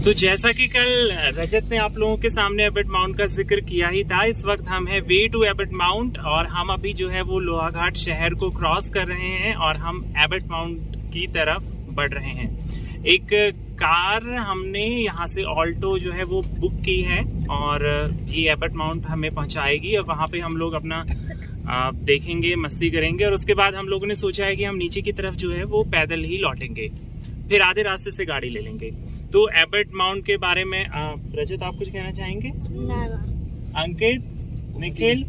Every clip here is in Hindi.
तो जैसा कि कल रजत ने आप लोगों के सामने एबट माउंट का जिक्र किया ही था, इस वक्त हम हैं वे टू एबट माउंट और हम अभी जो है वो लोहाघाट शहर को क्रॉस कर रहे हैं और हम एबट माउंट की तरफ बढ़ रहे हैं। एक कार हमने यहाँ से ऑल्टो जो है वो बुक की है और ये एबट माउंट हमें पहुँचाएगी और वहाँ पे हम लोग अपना देखेंगे, मस्ती करेंगे और उसके बाद हम लोगों ने सोचा है कि हम नीचे की तरफ जो है वो पैदल ही लौटेंगे, फिर आधे रास्ते से गाड़ी ले लेंगे। तो एबट माउंट के बारे में रजत आप कुछ कहना चाहेंगे? अंकित, निखिल?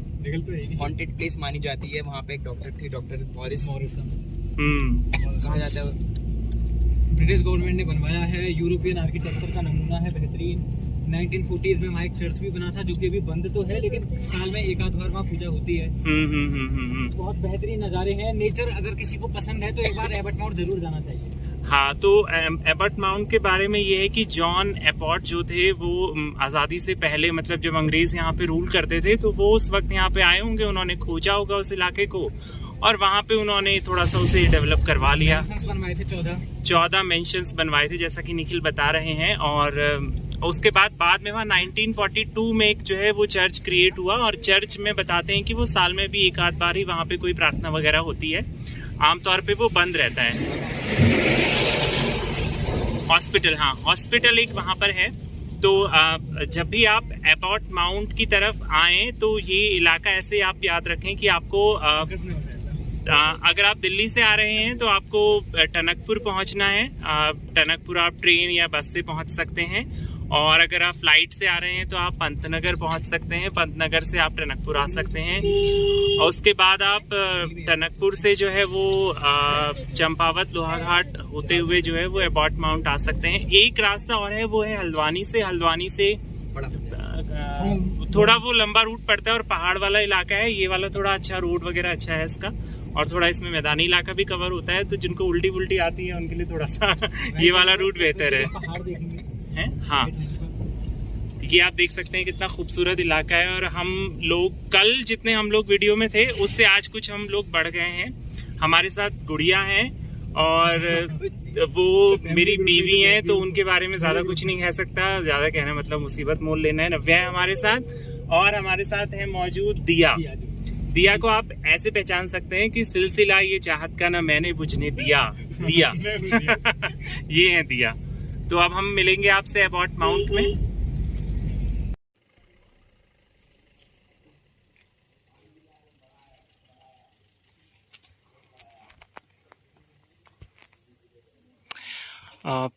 हॉन्टेड प्लेस मानी जाती है। वहाँ पे एक डॉक्टर थी, डॉक्टर मॉरिसन। कहा जाता है ब्रिटिश गवर्नमेंट ने बनवाया है, यूरोपियन आर्किटेक्चर का नमूना है, बेहतरीन। 1940s में वहाँ एक चर्च भी बना था जो कि अभी बंद तो है, लेकिन साल में एक आध बार वहाँ पूजा होती है। बहुत बेहतरीन नज़ारे हैं। नेचर अगर किसी को पसंद है तो एक बार एबट माउंट जरूर जाना चाहिए। हाँ, तो एबट माउंट के बारे में ये है कि जॉन एबॉट जो थे वो आज़ादी से पहले, मतलब जब अंग्रेज यहाँ पे रूल करते थे तो वो उस वक्त यहाँ पे आए होंगे, उन्होंने खोजा होगा उस इलाके को और वहाँ पे उन्होंने थोड़ा सा उसे डेवलप करवा लिया। बनवाए थे 14 मेंशंस बनवाए थे जैसा कि निखिल बता रहे हैं। और उसके बाद में वहाँ 1942 में एक जो है वो चर्च क्रिएट हुआ और चर्च में बताते हैं कि वो साल में भी एक आध बार ही वहाँ पे कोई प्रार्थना वगैरह होती है, आमतौर पे वो बंद रहता है। हॉस्पिटल, हाँ हॉस्पिटल एक वहाँ पर है। तो जब भी आप एबॉट माउंट की तरफ आएँ तो ये इलाका ऐसे आप याद रखें कि आपको अगर आप दिल्ली से आ रहे हैं तो आपको टनकपुर पहुंचना है। टनकपुर आप ट्रेन या बस से पहुंच सकते हैं और अगर आप फ्लाइट से आ रहे हैं तो आप पंतनगर पहुंच सकते हैं, पंतनगर से आप टनकपुर आ सकते हैं और उसके बाद आप टनकपुर से जो है वो चंपावत लोहाघाट होते हुए जो है वो एबॉट माउंट आ सकते हैं। एक रास्ता और है, वो है हल्द्वानी से थोड़ा वो लंबा रूट पड़ता है और पहाड़ वाला इलाका है। ये वाला थोड़ा अच्छा रोड वगैरह अच्छा है इसका और थोड़ा इसमें मैदानी इलाका भी कवर होता है, तो जिनको उल्टी आती है उनके लिए थोड़ा सा ये वाला रूट बेहतर है। हाँ, ये आप देख सकते हैं कितना खूबसूरत इलाका है और हम लोग कल जितने हम लोग वीडियो में थे उससे आज कुछ हम लोग बढ़ गए हैं। हमारे साथ गुड़िया हैं और वो मेरी बीवी हैं, तो उनके बारे में ज़्यादा कुछ नहीं कह सकता, ज़्यादा कहना मतलब मुसीबत मोल लेना है। नव्या है हमारे साथ और हमारे साथ है मौजूद दिया को आप ऐसे पहचान सकते हैं कि सिलसिला ये चाहत का ना मैंने बुझने दिया ये है दिया। तो अब हम मिलेंगे आपसे एबॉट माउंट में।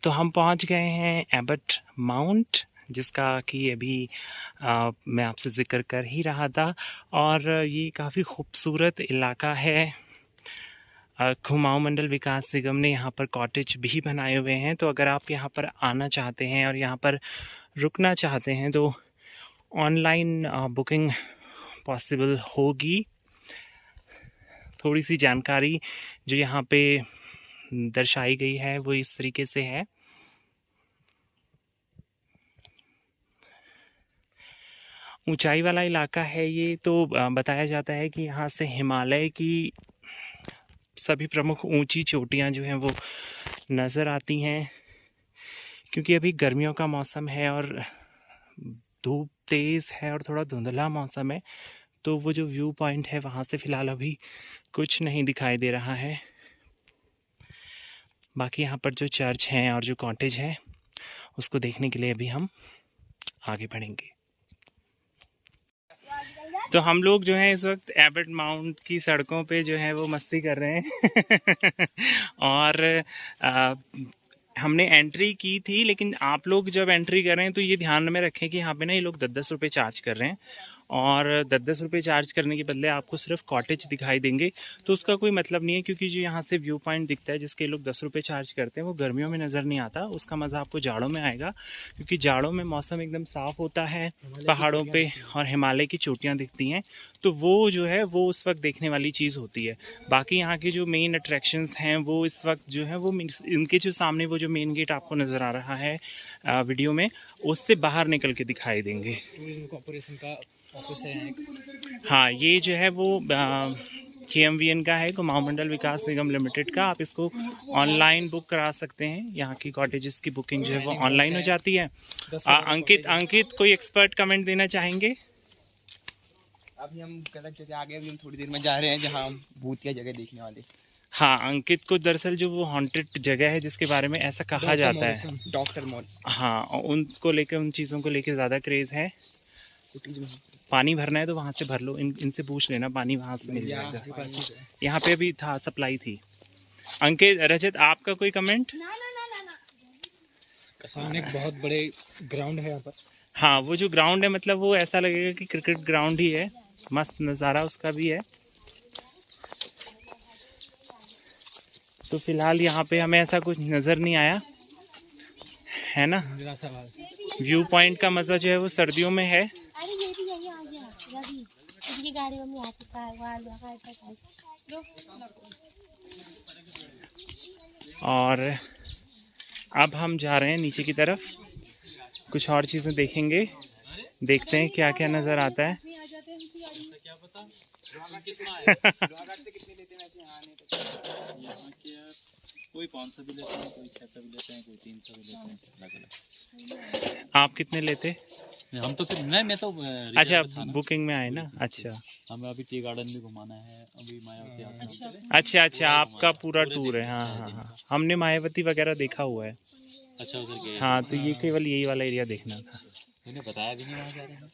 तो हम पहुंच गए हैं एबट माउंट, जिसका कि अभी मैं आपसे जिक्र कर ही रहा था और ये काफ़ी खूबसूरत इलाका है। कुमाऊं मंडल विकास निगम ने यहाँ पर कॉटेज भी बनाए हुए हैं, तो अगर आप यहाँ पर आना चाहते हैं और यहाँ पर रुकना चाहते हैं तो ऑनलाइन बुकिंग पॉसिबल होगी। थोड़ी सी जानकारी जो यहाँ पे दर्शाई गई है वो इस तरीके से है। ऊंचाई वाला इलाका है ये, तो बताया जाता है कि यहाँ से हिमालय की सभी प्रमुख ऊंची चोटियाँ जो हैं वो नज़र आती हैं। क्योंकि अभी गर्मियों का मौसम है और धूप तेज़ है और थोड़ा धुंधला मौसम है, तो वो जो व्यू पॉइंट है वहाँ से फ़िलहाल अभी कुछ नहीं दिखाई दे रहा है। बाकी यहाँ पर जो चर्च हैं और जो कॉटेज है उसको देखने के लिए अभी हम आगे बढ़ेंगे। तो हम लोग जो हैं इस वक्त एबट माउंट की सड़कों पे जो है वो मस्ती कर रहे हैं और हमने एंट्री की थी, लेकिन आप लोग जब एंट्री कर रहे हैं तो ये ध्यान में रखें कि यहाँ पे ना ये लोग 10-10 रुपये चार्ज कर रहे हैं और 10-10 रुपये चार्ज करने के बदले आपको सिर्फ कॉटेज दिखाई देंगे। तो उसका कोई मतलब नहीं है, क्योंकि जो यहाँ से व्यू पॉइंट दिखता है जिसके लोग 10 रुपये चार्ज करते हैं वो गर्मियों में नज़र नहीं आता। उसका मज़ा आपको जाड़ों में आएगा, क्योंकि जाड़ों में मौसम एकदम साफ़ होता है, पहाड़ों पे और हिमालय की चोटियाँ दिखती हैं, तो वो जो है वो उस वक्त देखने वाली चीज़ होती है। बाकी यहाँ के जो मेन अट्रैक्शंस हैं वो इस वक्त जो है वो इनके जो सामने वो जो मेन गेट आपको नज़र आ रहा है वीडियो में, उससे बाहर निकल के दिखाई देंगे। टूरिज्म कॉर्पोरेशन का ऑफिस है। हाँ, ये जो है वो KMVN का है, कुमाऊं मंडल विकास निगम लिमिटेड का। आप इसको ऑनलाइन बुक करा सकते हैं। यहाँ की कॉटेजेस की बुकिंग जो है वो ऑनलाइन हो जाती है। अंकित कोई एक्सपर्ट कमेंट देना चाहेंगे? अभी हम गलत जगह आ गए, अभी हम थोड़ी देर में जा रहे हैं जहाँ हम भूतिया जगह देखने वाले। हाँ, अंकित को दरअसल जो वो हॉन्टेड जगह है जिसके बारे में ऐसा कहा जाता है, डॉक्टर मॉल, हाँ, उनको लेकर, उन चीज़ों को लेकर ज़्यादा क्रेज़ है। पानी भरना है तो वहाँ से भर लो, इनसे पूछ लेना, पानी वहाँ से मिल जाएगा। यहाँ पे भी था, सप्लाई थी। अंकित, रजत, आपका कोई कमेंट? सामने एक बहुत बड़े ग्राउंड है यहाँ पर। हाँ, वो जो ग्राउंड है मतलब वो ऐसा लगेगा कि क्रिकेट ग्राउंड ही है। मस्त नज़ारा उसका भी है। तो फिलहाल यहाँ पे हमें ऐसा कुछ नज़र नहीं आया है ना। व्यू पॉइंट का मज़ा जो है वो सर्दियों में है। और अब हम जा रहे हैं नीचे की तरफ, कुछ और चीज़ें देखेंगे, देखते हैं क्या क्या नज़र आता है। कोई 500 भी लेते हैं, कोई 600 भी लेते हैं, कोई 300 भी लेते हैं, अलग अलग। आप कितने लेते? हम तो फिर नहीं, मैं तो अच्छा, बुकिंग में आए ना। अच्छा, हमें अभी टी गार्डन भी घुमाना है, अभी मायावती आश्रम। अच्छा, आपका पूरा टूर है। हाँ, हमने मायावती वगैरह देखा हुआ है। अच्छा, उधर गए? हाँ, तो ये केवल यही वाला एरिया देखना था। मैंने बताया भी नहीं वहाँ जा रहे हैं।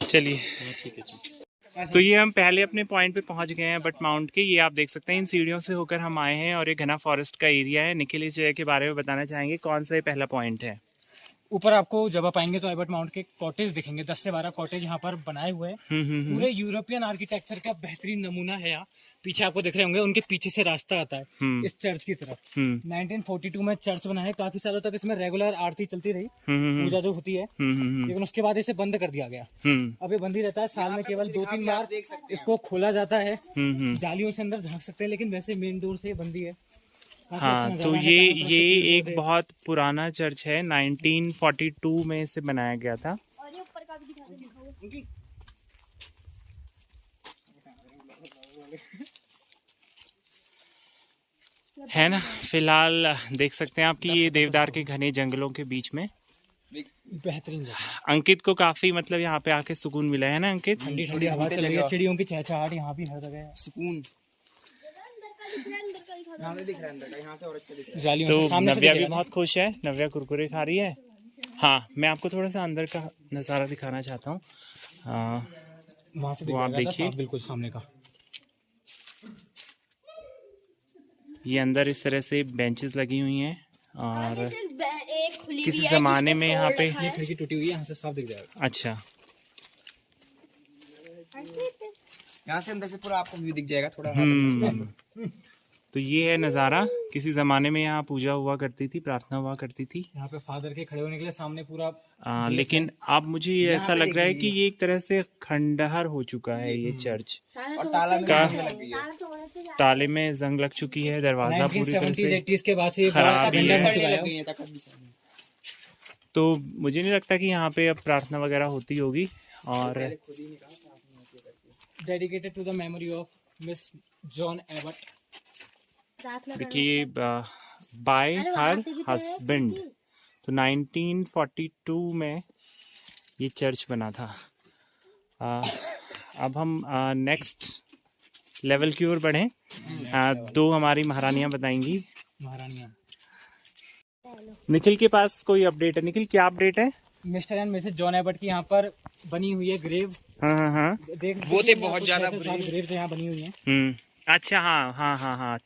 चलिए, ठीक है। तो ये हम पहले अपने पॉइंट पे पहुंच गए हैं, बट माउंट के। ये आप देख सकते हैं, इन सीढ़ियों से होकर हम आए हैं और ये घना फॉरेस्ट का एरिया है। निखिल इस जगह के बारे में बताना चाहेंगे, कौन सा ये पहला पॉइंट है? ऊपर आपको जब आप आएंगे तो एबर्ट माउंट के कॉटेज दिखेंगे। 10 से 12 कॉटेज यहाँ पर बनाए हुए हैं। पूरे यूरोपियन आर्किटेक्चर का बेहतरीन नमूना है। यहाँ पीछे आपको दिख रहे होंगे, उनके पीछे से रास्ता आता है इस चर्च की तरफ। 1942 में चर्च बना है। काफी सालों तक इसमें रेगुलर आरती चलती रही, पूजा जो होती है, लेकिन उसके बाद इसे बंद कर दिया गया। अब ये बंद ही रहता है। साल में केवल 2-3 बार इसको खोला जाता है। जालियों से अंदर झांक सकते हैं, लेकिन वैसे मेन डोर से बंदी है। हाँ, तो ये एक बहुत पुराना चर्च है। 1942 में इसे बनाया गया था। और ये ऊपर का भी दिखा दे। है ना। फिलहाल देख सकते हैं आप कि ये देवदार के घने जंगलों के बीच में बेहतरीन जगह। अंकित को काफी मतलब यहाँ पे आके सुकून मिला है ना अंकित? ठंडी ठंडी हवा चल रही है, चिड़ियों की चहचहाट यहाँ भी हर जगह है। सुकून। तो नव्या भी बहुत खुश है। नव्या कुरकुरे खा रही है। हाँ, मैं आपको थोड़ा सा अंदर का नज़ारा दिखाना चाहता हूँ। वहाँ से आप देखिए, बिल्कुल सामने का। ये अंदर इस तरह से बेंचेस लगी हुई हैं और किसी जमाने में यहाँ पे ये खिड़की टूटी हुई है, यहाँ से साफ दिख जाएगा। अच्छा, यहाँ से अंदर से पूरा आपको व्यू दिख जाएगा थोड़ा। तो ये है नज़ारा। किसी ज़माने में यहाँ पूजा हुआ करती थी, प्रार्थना हुआ करती थी। यहाँ पे फादर के खड़े होने के लिए सामने पूरा लेकिन अब मुझे ये ऐसा लग रहा है कि ये एक तरह से खंडहर हो चुका है ये चर्च। और ताले में जंग लग चुकी है, दरवाजा पूरी तरह से 1970s के बाद से खराब ही है। है। तो मुझे नहीं लगता कि यहाँ पे अब प्रार्थना वगैरह होती होगी। और dedicated to the memory of Miss John Ebert. देखिए, बाय हर हस्बैंड। तो 1942 में ये चर्च बना था। अब हम नेक्स्ट लेवल की ओर बढ़ें। दो हमारी महारानियाँ बताएंगी। महारानियाँ, निखिल के पास कोई अपडेट है? निखिल, क्या अपडेट है? Mr and Mrs John Ebert की यहाँ पर बनी हुई है ग्रेव। हाँ। वो तो बहुत ज्यादा ग्रेव यहाँ बनी हुई है। अच्छा, हाँ।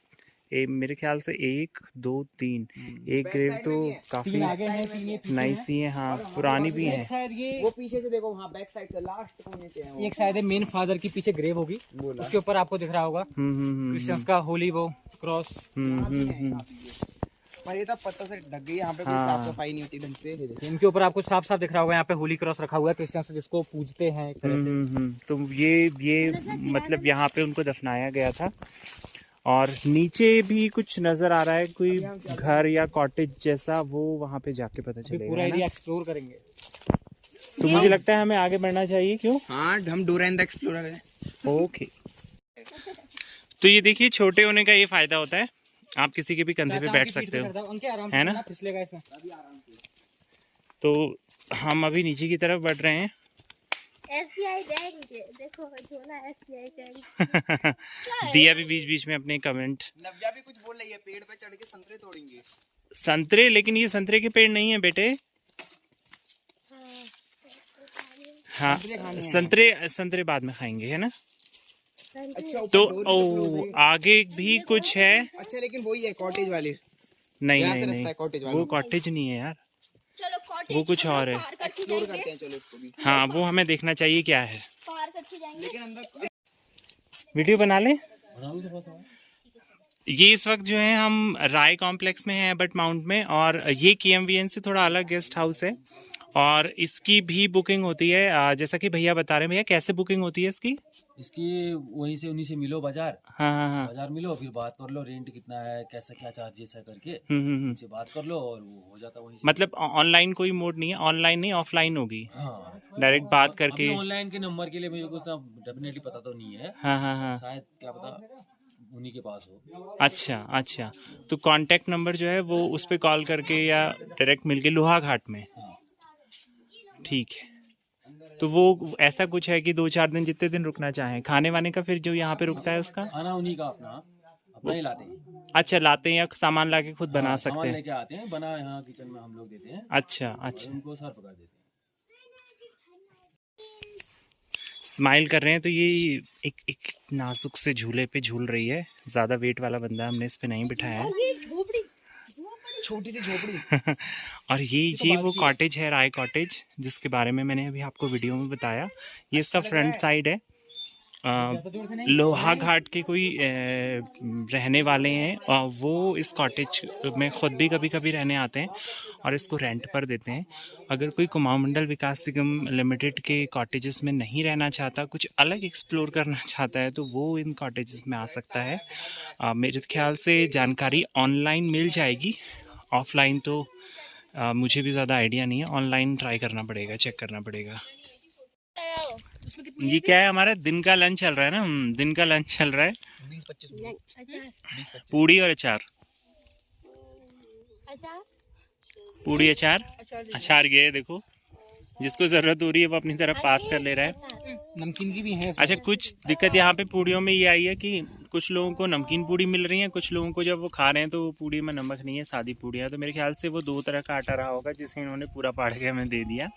मेरे ख्याल से 1 2 3 एक ग्रेव तो काफी आगे हैं, नाइस ही है। हाँ, पुरानी भी है। वो पीछे से देखो, वहाँ बैक साइड से लास्ट कोने पे है। एक शायद मेन फादर की पीछे ग्रेव होगी, उसके ऊपर आपको दिख रहा होगा क्रिश्चियंस का होली वो क्रॉस। पर ये तो पत्तों से ढक गई, यहाँ पे कोई साफ सफाई नहीं होती ढंग से। इनके ऊपर आपको साफ साफ दिख रहा होगा, यहाँ पे होली क्रॉस रखा हुआ है, क्रिश्चियंस जिसको पूजते हैं एक तरह से। तो ये मतलब यहाँ पे उनको दफनाया गया था। और नीचे भी कुछ नजर आ रहा है, कोई घर या कॉटेज जैसा, वो वहाँ पे जाके पता चलेगा। पूरा एरिया एक्सप्लोर करेंगे। तो मुझे लगता है हमें आगे बढ़ना चाहिए। क्यों? हाँ, हम डोरा एंड द एक्सप्लोरर है। ओके। तो ये देखिए, छोटे होने का ये फायदा होता है, आप किसी के भी कंधे पे बैठ सकते हो, है ना? तो हम अभी नीचे की तरफ बढ़ रहे हैं। SBI बैंक देखो, झोला SBI बैंक। दिया भी बीच बीच में अपने कमेंट। नव्या भी कुछ बोल रही है, पेड़ पे चढ़ के संतरे तोड़ेंगे। संतरे? लेकिन ये संतरे के पेड़ नहीं है बेटे। हाँ, संतरे बाद में खाएंगे, है ना? अच्छा, तो आगे भी कुछ है। अच्छा, लेकिन वही है कॉटेज वाले। नहीं, वो कॉटेज नहीं है यार, चलो कॉटेज, वो कुछ और है। एक्सप्लोर करते हैं, चलो उसको भी। हाँ, वो हमें देखना चाहिए क्या है। पार करके जाएंगे। लेकिन अंदर वीडियो बना ले। ये इस वक्त जो है हम राय कॉम्प्लेक्स में हैं, एबट माउंट में, और ये KMVN से थोड़ा अलग गेस्ट हाउस है और इसकी भी बुकिंग होती है। जैसा कि भैया बता रहे हैं। भैया, कैसे बुकिंग होती है इसकी? वहीं से उन्हीं से मिलो बाजार। हाँ। बाजार मिलो, फिर बात कर लो रेंट कितना है, कैसा क्या चार्जेस है करके उनसे बात कर लो और वो हो जाता वहीं से। मतलब ऑनलाइन कोई मोड नहीं है? ऑनलाइन नहीं, ऑफलाइन होगी। हाँ, डायरेक्ट बात करके। ऑनलाइन के नंबर के लिए मुझे कुछ डेफिनेटली पता तो नहीं है। हाँ। शायद क्या पता उन्हीं के पास हो। अच्छा। तो कांटेक्ट नंबर जो है वो उस पर कॉल करके या डायरेक्ट मिलके लोहा घाट में। ठीक है। तो वो ऐसा कुछ है कि 2-4 दिन, जितने दिन रुकना चाहें। खाने वाने का फिर जो यहाँ पे रुकता है उसका खाना उन्हीं का अपना ही लाते हैं। अच्छा, लाते हैं या सामान लाके खुद बना सकते सामान हैं? लेके आते हैं, बना यहाँ किचन में हम लोग देते हैं। अच्छा। उनको सर्व कर देते हैं। स्माइल कर रहे हैं। तो ये एक नाजुक से झूले पे झूल रही है। ज़्यादा वेट वाला बंदा हमने इस पे नहीं बिठाया है। छोटी सी झोपड़ी। और ये वो कॉटेज है, राय कॉटेज, जिसके बारे में मैंने अभी आपको वीडियो में बताया। ये इसका फ्रंट साइड है। लोहा घाट के कोई रहने वाले हैं और वो इस कॉटेज में खुद भी कभी कभी रहने आते हैं और इसको रेंट पर देते हैं। अगर कोई कुमाऊं मंडल विकास निगम लिमिटेड के कॉटेजेस में नहीं रहना चाहता, कुछ अलग एक्सप्लोर करना चाहता है, तो वो इन कॉटेजेस में आ सकता है। मेरे ख्याल से जानकारी ऑनलाइन मिल जाएगी। ऑफलाइन तो मुझे भी ज़्यादा आइडिया नहीं है। ऑनलाइन ट्राई करना पड़ेगा, चेक करना पड़ेगा। ये क्या है? हमारा दिन का लंच चल रहा है ना। दिन का लंच चल रहा है। 20-25 पूड़ी और अचार। पूड़ी अचार ये देखो, जिसको जरूरत हो रही है वो अपनी तरफ पास कर ले रहा है। नमकीन की भी है। अच्छा, कुछ दिक्कत यहाँ पे पूड़ियों में ये आई है कि कुछ लोगों को नमकीन पूड़ी मिल रही है, कुछ लोगों को जब वो खा रहे हैं तो पूड़ी में नमक नहीं है, सादी पूड़ी है। तो मेरे ख्याल से वो 2 तरह का आटा रहा होगा जिसे इन्होंने पूरा पाड़ के हमें दे दिया।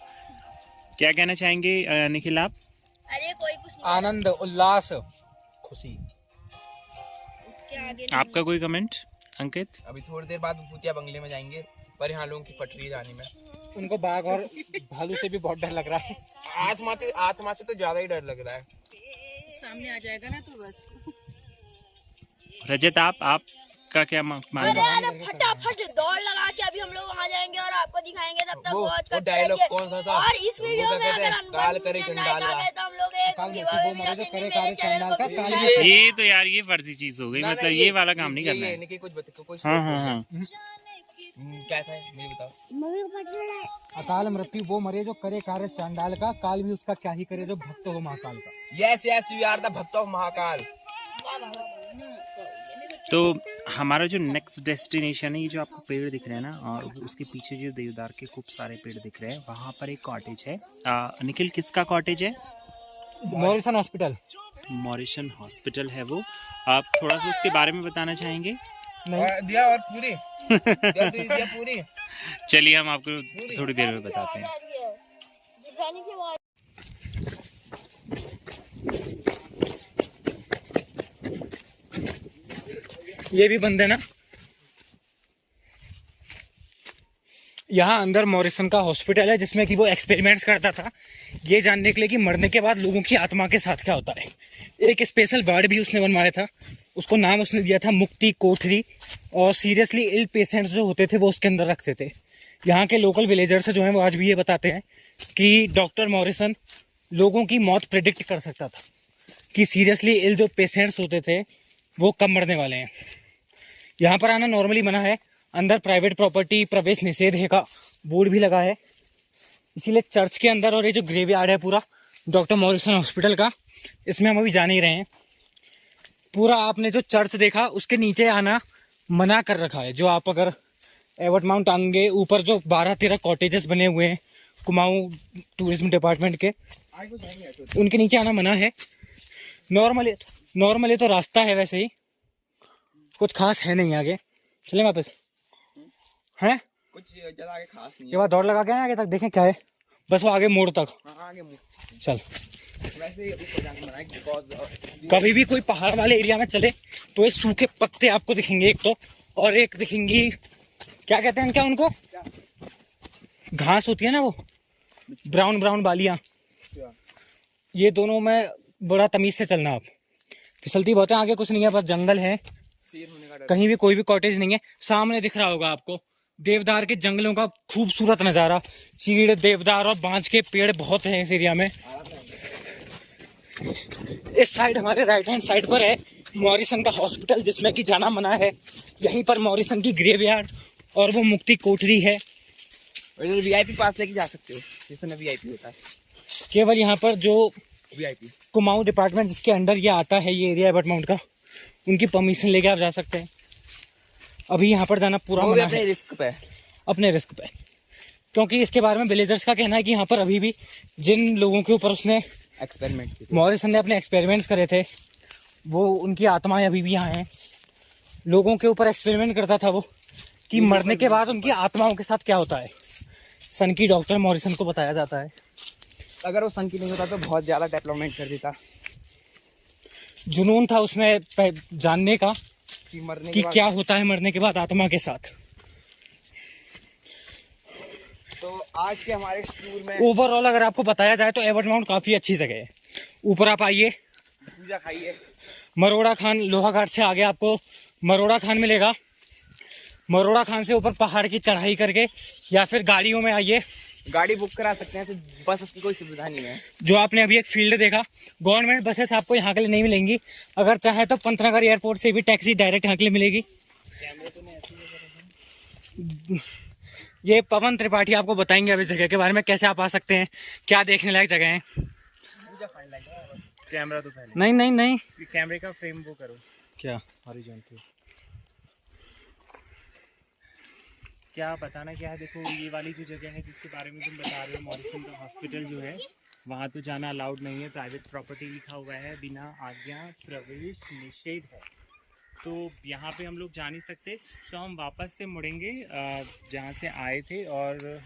क्या कहना चाहेंगे निखिल आप? अरे कोई कुछ नहीं। आनंद, उल्लास, खुशी। आपका कोई कमेंट अंकित? अभी थोड़ी देर बाद भूतिया बंगले में जाएंगे, पर यहाँ लोगों की पटरी जाने में। उनको बाघ और भालू से भी बहुत डर लग रहा है। आत्मा से तो ज्यादा ही डर लग रहा है। सामने आ जाएगा ना तो बस। रजत, आपका क्या मानना है? अरे फटाफट दौड़ लगा के अभी हम लोग वहाँ जाएंगे और आपको दिखाएंगे। तब तक वो डायलॉग कौन सा था? और इस वीडियो में अगर हम काल करे चंडाल का, तो हम लोग ये तो यार ये फर्जी चीज हो गई। मतलब ये वाला काम नहीं करना है। कुछ बताओ, कोई हाँ। क्या था मुझे बताओ। अकाल मृत्यु वो मरे जो करे कार्य चांडाल का, काल भी उसका क्या ही करे जो भक्त हो महाकाल का। यस यू आर द भक्त ऑफ महाकाल। तो हमारा जो नेक्स्ट डेस्टिनेशन है, ये जो आपको पेड़ दिख रहे हैं ना, और उसके पीछे जो देवदार के खूब सारे पेड़ दिख रहे हैं, वहाँ पर एक कॉटेज है। निखिल, किसका कॉटेज है? Morrison hospital. मॉरिसन हॉस्पिटल है वो। आप थोड़ा सा उसके बारे में बताना चाहेंगे? दिया और पूरी दिया पूरी। चलिए हम आपको थोड़ी देर में बताते हैं। ये भी बंद है ना। यहाँ अंदर मॉरिसन का हॉस्पिटल है, जिसमें कि वो एक्सपेरिमेंट्स करता था ये जानने के लिए कि मरने के बाद लोगों की आत्मा के साथ क्या होता है। एक स्पेशल वार्ड भी उसने बनवाया था, उसको नाम उसने दिया था मुक्ति कोठरी, और सीरियसली इल पेशेंट्स जो होते थे वो उसके अंदर रखते थे। यहाँ के लोकल विलेजर्स जो हैं वो आज भी ये बताते हैं कि डॉक्टर मॉरिसन लोगों की मौत प्रेडिक्ट कर सकता था, कि सीरियसली इल जो पेशेंट्स होते थे वो कब मरने वाले हैं। यहाँ पर आना नॉर्मली मना है। अंदर प्राइवेट प्रॉपर्टी प्रवेश निषेध है का बोर्ड भी लगा है। इसीलिए चर्च के अंदर और ये जो ग्रेवयार्ड है पूरा डॉक्टर मॉरिसन हॉस्पिटल का, इसमें हम अभी जा नहीं रहे हैं। पूरा आपने जो चर्च देखा उसके नीचे आना मना कर रखा है। जो आप अगर एबट माउंट आएंगे, ऊपर जो 12-13 कॉटेजेस बने हुए हैं कुमाऊं टूरिज्म डिपार्टमेंट के, उनके नीचे आना मना है। नॉर्मली तो रास्ता है, वैसे ही कुछ खास है नहीं आगे। चलें वापस हैं, कुछ ज्यादा आगे खास नहीं ये बात दौड़ लगा के आए आगे तक, देखें क्या है, बस वो आगे मोड़ तक। आगे चल, वैसे ऊपर जाने मना है बिकॉज़ कभी भी कोई पहाड़ वाले एरिया में चले तो ये सूखे पत्ते आपको दिखेंगे एक तो, और एक दिखेंगी, क्या कहते हैं क्या उनको, घास होती है ना वो, ब्राउन ब्राउन बालियां। ये दोनों में बड़ा तमीज से चलना। आप फिसलती बहुत है, आगे कुछ नहीं है, बस जंगल है, शेर होने का डर। कहीं भी कोई भी कॉटेज नहीं है। सामने दिख रहा होगा आपको देवदार के जंगलों का खूबसूरत नज़ारा। चीड़, देवदार और बांज के पेड़ बहुत हैं इस एरिया में। इस साइड हमारे राइट हैंड साइड पर है मॉरिसन का हॉस्पिटल, जिसमें कि जाना मना है। यहीं पर मॉरिसन की ग्रेवयार्ड और वो मुक्ति कोठरी है। इधर वीआईपी पास लेके जा सकते हो, जिसमें वीआईपी होता है। केवल यहाँ पर जो वीआईपी कुमाऊं डिपार्टमेंट जिसके अंडर ये आता है, ये एरिया एबट माउंट का, उनकी परमिशन लेके आप जा सकते हैं। अभी यहाँ पर जाना पूरा मना अपने है, रिस्क पे, अपने रिस्क पे। क्योंकि इसके बारे में विलेजर्स का कहना है कि यहाँ पर अभी भी जिन लोगों के ऊपर उसने एक्सपेरिमेंट मॉरिसन ने अपने एक्सपेरिमेंट्स करे थे, वो उनकी आत्माएं अभी भी यहाँ हैं। लोगों के ऊपर एक्सपेरिमेंट करता था वो, कि मरने के बाद उनकी आत्माओं के साथ क्या होता है। सन की डॉक्टर मॉरिसन को बताया जाता है। अगर वो सन की नहीं होता तो बहुत ज्यादा डेवलपमेंट कर देता। जुनून था उसमें जानने का कि मरने कि के बाद क्या होता है मरने के बाद आत्मा के साथ। तो आज के हमारे टूर में ओवरऑल अगर आपको बताया जाए तो एबट माउंट काफी अच्छी जगह है। ऊपर आप आइए, पूजा खाइए, मरोड़ा खान, लोहा घाट से आगे आपको मरोड़ा खान मिलेगा। मरोड़ा खान से ऊपर पहाड़ की चढ़ाई करके या फिर गाड़ियों में आइए। गाड़ी बुक करा सकते हैं, सिर्फ बस की कोई सुविधा नहीं है। जो आपने अभी एक फील्ड देखा, गवर्नमेंट बसेस आपको यहाँ के लिए नहीं मिलेंगी। अगर चाहे तो पंतनगर एयरपोर्ट से भी टैक्सी डायरेक्ट यहाँ के लिए मिलेगी। ये पवन त्रिपाठी आपको बताएंगे अभी जगह के बारे में, कैसे आप आ सकते हैं, क्या देखने लायक जगह है। कैमरा तो पहले नहीं नहीं नहीं, कैमरे का फ्रेम वो करो, क्या हॉरिजॉन्टल। क्या बताना क्या है, देखो ये वाली जो जगह है जिसके बारे में तुम बता रहे हो, मॉरिसन का हॉस्पिटल जो है, वहाँ तो जाना अलाउड नहीं है। प्राइवेट प्रॉपर्टी लिखा हुआ है, बिना आज्ञा प्रवेश निषेध है, तो यहाँ पे हम लोग जा नहीं सकते। तो हम वापस से मुड़ेंगे जहाँ से आए थे। और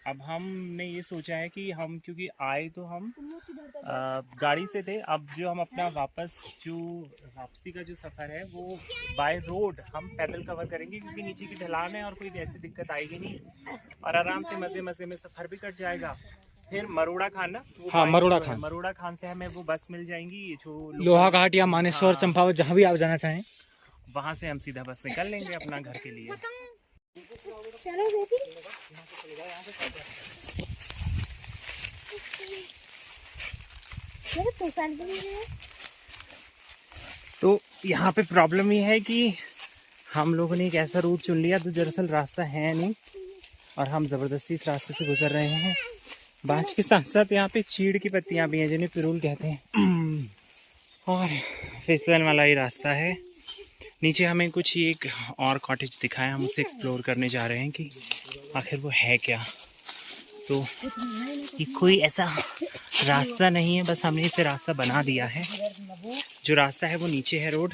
अब हमने ये सोचा है कि हम, क्योंकि आए तो हम गाड़ी से थे, अब जो हम अपना वापसी का जो सफ़र है वो बाय रोड हम पैदल कवर करेंगे, क्योंकि नीचे की ढलान है और कोई ऐसी दिक्कत आएगी नहीं, और आराम से मज़े मज़े में सफ़र भी कट जाएगा। फिर मरोड़ा खान ना, हाँ मरोड़ा खान से हमें वो बस मिल जाएंगी जो लोहा घाट या मानेसर, हाँ, चंपावत, जहाँ भी आप जाना चाहें, वहाँ से हम सीधा बस निकल लेंगे अपना घर के लिए। चलो बेटी, तो यहाँ पे प्रॉब्लम ये है कि हम लोगों ने एक ऐसा रूट चुन लिया जो दरअसल रास्ता है नहीं, और हम ज़बरदस्ती इस रास्ते से गुजर रहे हैं। बाँच के साथ साथ यहाँ पे चीड़ की पत्तियाँ भी हैं जिन्हें पिरूल कहते हैं, और फिसलन वाला ये रास्ता है। नीचे हमें कुछ एक और कॉटेज दिखाया, हम उसे एक्सप्लोर करने जा रहे हैं कि आखिर वो है क्या। तो ये कोई ऐसा रास्ता नहीं है, बस हमने इसे रास्ता बना दिया है। जो रास्ता है वो नीचे है रोड,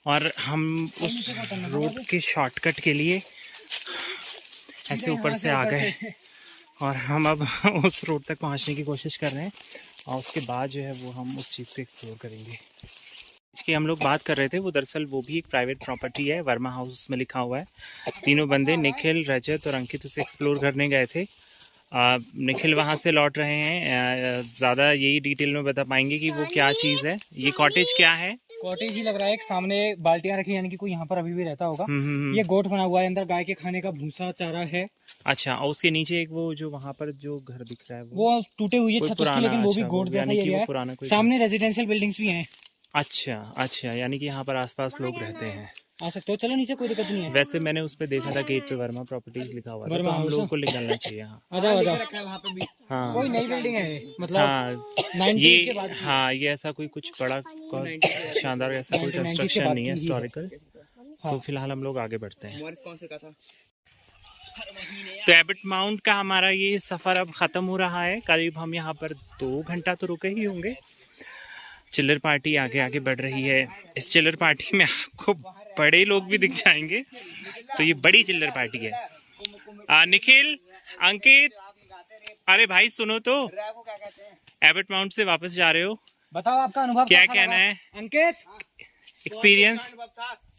और हम उस रोड के शॉर्टकट के लिए ऐसे ऊपर से आ गए, और हम अब उस रोड तक पहुंचने की कोशिश कर रहे हैं, और उसके बाद जो है वो हम उस चीज़ को एक्सप्लोर करेंगे। इसकी हम लोग बात कर रहे थे, वो दरअसल वो भी एक प्राइवेट प्रॉपर्टी है, वर्मा हाउस में लिखा हुआ है। तीनों बंदे निखिल, रजत और अंकित उसे एक्सप्लोर करने गए थे। निखिल वहाँ से लौट रहे हैं, ज़्यादा यही डिटेल में बता पाएंगे कि वो क्या चीज़ है। ये कॉटेज क्या है? कॉटेज ही लग रहा है, एक सामने बाल्टियां रखी, यानी कि कोई यहाँ पर अभी भी रहता होगा। ये गोट बना हुआ है, अंदर गाय के खाने का भूसा चारा है। अच्छा, और उसके नीचे एक वो जो वहाँ पर जो घर दिख रहा है वो टूटे हुई है छत उसकी, लेकिन वो भी गोट जैसा ही है। पुराना कोई सामने रेजिडेंशियल बिल्डिंग्स भी हैं। अच्छा, यानी कि यहाँ पर आसपास लोग रहते हैं। आ सकते हो, चलो नीचे, कोई दिक्कत नहीं है। वैसे मैंने उस पे देखा था गेट पे वर्मा प्रॉपर्टीज लिखा हुआ था, तो वर्मा हम हाउस? लोगों को निकलना चाहिए। हाँ आ जाओ आ जाओ। वहाँ पे भी हाँ कोई नई बिल्डिंग है मतलब हाँ 90s के बाद ये की। हाँ ये ऐसा कोई कुछ बड़ा शानदार ऐसा कोई 1990 के कंस्ट्रक्शन बाद नहीं है की ही है। हिस्टोरिकल। हाँ। तो फिलहाल हम लोग आगे बढ़ते हैं। मॉरिस कौन से का था? तो एबट माउंट का हमारा ये सफ़र अब ख़त्म हो रहा है। करीब हम यहाँ पर 2 घंटा तो रुके ही होंगे। चिल्लर पार्टी आगे आगे बढ़ रही है। इस चिल्लर पार्टी में आपको बड़े लोग भी दिख जाएंगे, तो ये बड़ी चिल्लर पार्टी है। निखिल, अंकित, अरे भाई सुनो तो, एबट माउंट से वापस जा रहे हो, बताओ आपका अनुभव क्या कैसा कहना लगा? है? अंकित, एक्सपीरियंस?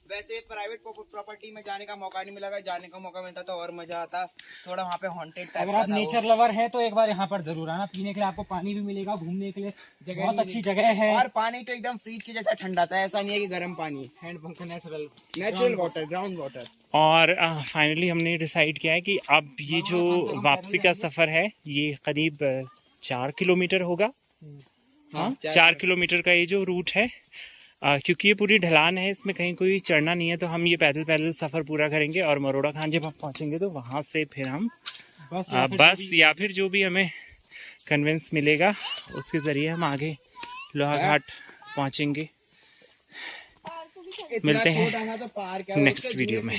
वैसे प्राइवेट प्रॉपर्टी में जाने का मौका नहीं मिला, जाने का मौका मिलता तो और मजा आता। थोड़ा वहाँ पे हॉन्टेड टाइप अगर आप नेचर लवर हैं तो एक बार यहाँ पर जरूर आना। पीने के लिए आपको पानी भी मिलेगा, घूमने के लिए बहुत अच्छी जगह है। और पानी तो एकदम फ्रीज के जैसा ठंडा था, ऐसा नहीं है कि गर्म पानी। हैंडपंप का नेचुरल वाटर, ग्राउंड वाटर। और फाइनली हमने डिसाइड किया है कि अब ये जो वापसी का सफ़र है ये करीब 4 किलोमीटर होगा। हाँ 4 किलोमीटर का ये जो रूट है, क्योंकि ये पूरी ढलान है, इसमें कहीं कोई चढ़ना नहीं है, तो हम ये पैदल पैदल सफ़र पूरा करेंगे। और मरोड़ा खान जब हम पहुँचेंगे तो वहाँ से फिर हम बस या फिर जो भी हमें कन्वेंस मिलेगा उसके ज़रिए हम आगे लोहा घाट पहुँचेंगे। मिलते हैं तो पार्क नेक्स्ट वीडियो में।